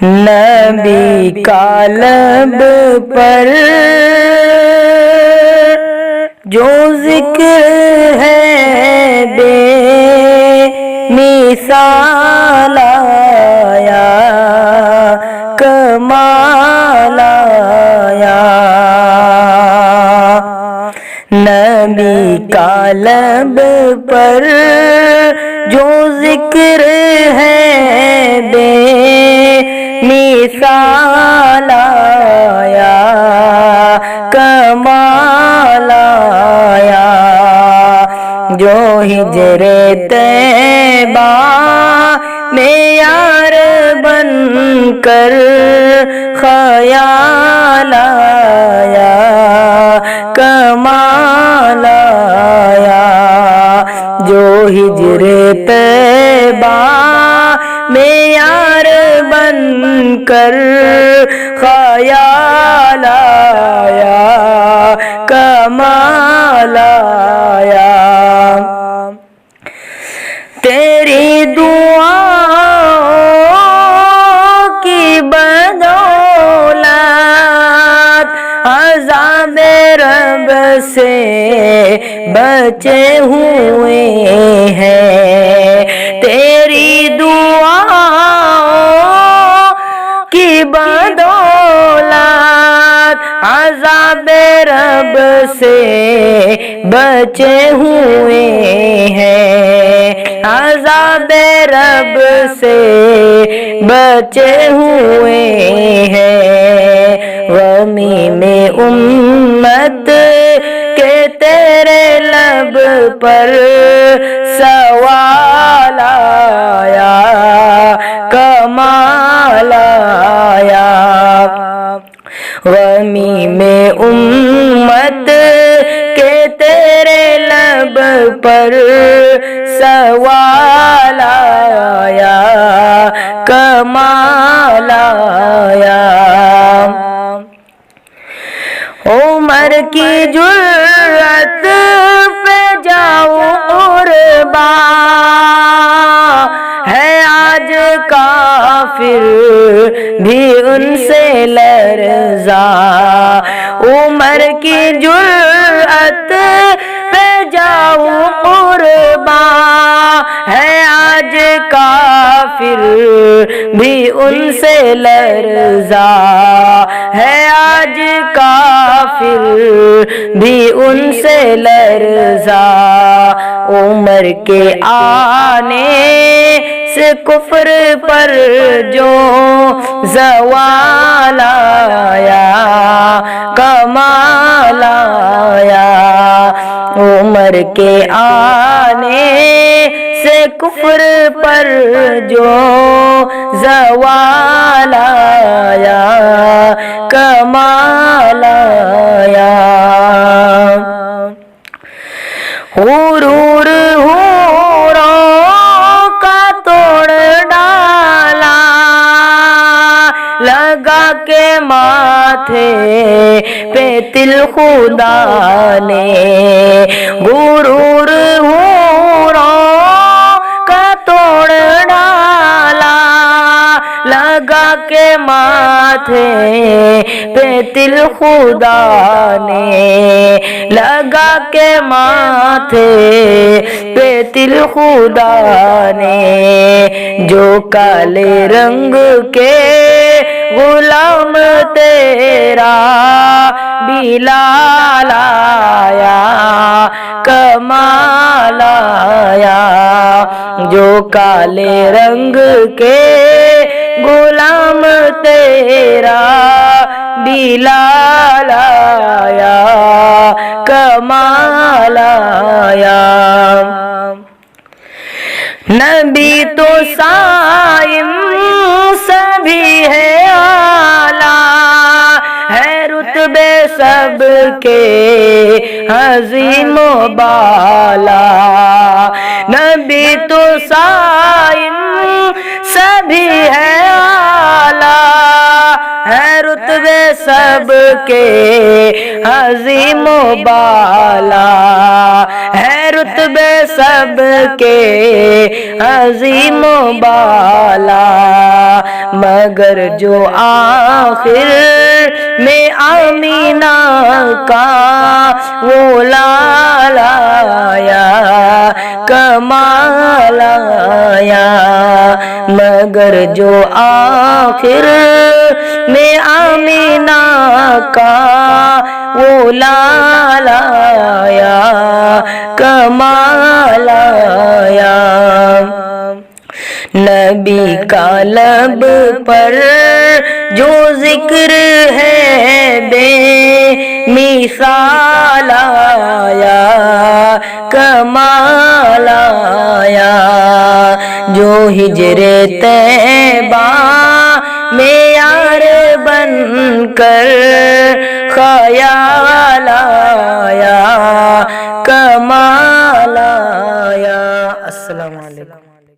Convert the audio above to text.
نبی کا لب پر جو ذکر ہے بے مثال آیا، کمال آیا۔ نبی کا لب پر جو ذکر ہے بے مثال آیا، کمال آیا۔ جو ہجر طیبہ میں یار بن کر خیال آیا، کمال آیا۔ جو ہجر طیبہ میں یار بن کر خیال آیا، کمال آیا۔ تیری دعاؤں کی بدولت عذاب رب سے بچے ہوئے ہیں۔ تیری دعاؤں کی بدولت عذاب رب سے بچے ہوئے ہیں، عذاب رب سے بچے ہوئے ہیں۔ غمی میں امت کے تیرے لب پر سوال آیا، کمال آیا۔ غمی میں امت کے تیرے لب پر سوال آیا، کمال آیا۔ عمر کی جرأت پہ جاؤ قربا ہے آج کافر بھی ان سے لرزا۔ عمر کی جرأت پہ جاؤ قربا ہے آج کافر بھی ان سے لرزا، ہے آج کافر بھی ان سے لرزا۔ عمر کے آنے سے کفر پر جو زوال آیا، کمال آیا۔ عمر کے آنے سے کفر پر جو زوال آیا، کمال آیا۔ غرور حوروں کا توڑ ڈالا، لگا کے ماتھے پہ تل خدا نے۔ غرور حوروں کا توڑ ڈالا، لگا کے ماتھے پہ تل خدا نے، لگا کے ماتھے پہ تل خدا نے۔ جو کالے رنگ کے غلام تیرا بلال آیا، کمال آیا۔ جو کالے رنگ کے غلام تیرا بلال آیا، کمال آیا۔ نبی تو صائم سبھی ہے اعلیٰ، ہے رتبے سب کے عظیم و بالا۔ نبی تو صائم سبھی ہے اعلیٰ، ہے رتبے سب کے عظیم و بالا، ہے رتبے سب کے عظیم و بالا، مگر جو آخر میں آمینہ کا وہ لال آیا، کمال آیا، مگر جو آخر میں آمینہ کا وہ لال آیا، کمال آیا۔ نبی کا لب پر جو ذکر ہے بے مثال آیا، کمال آیا، جو ہجر طیبہ میں یار بن کر خیال آیا، کمال آیا۔ السلام علیکم۔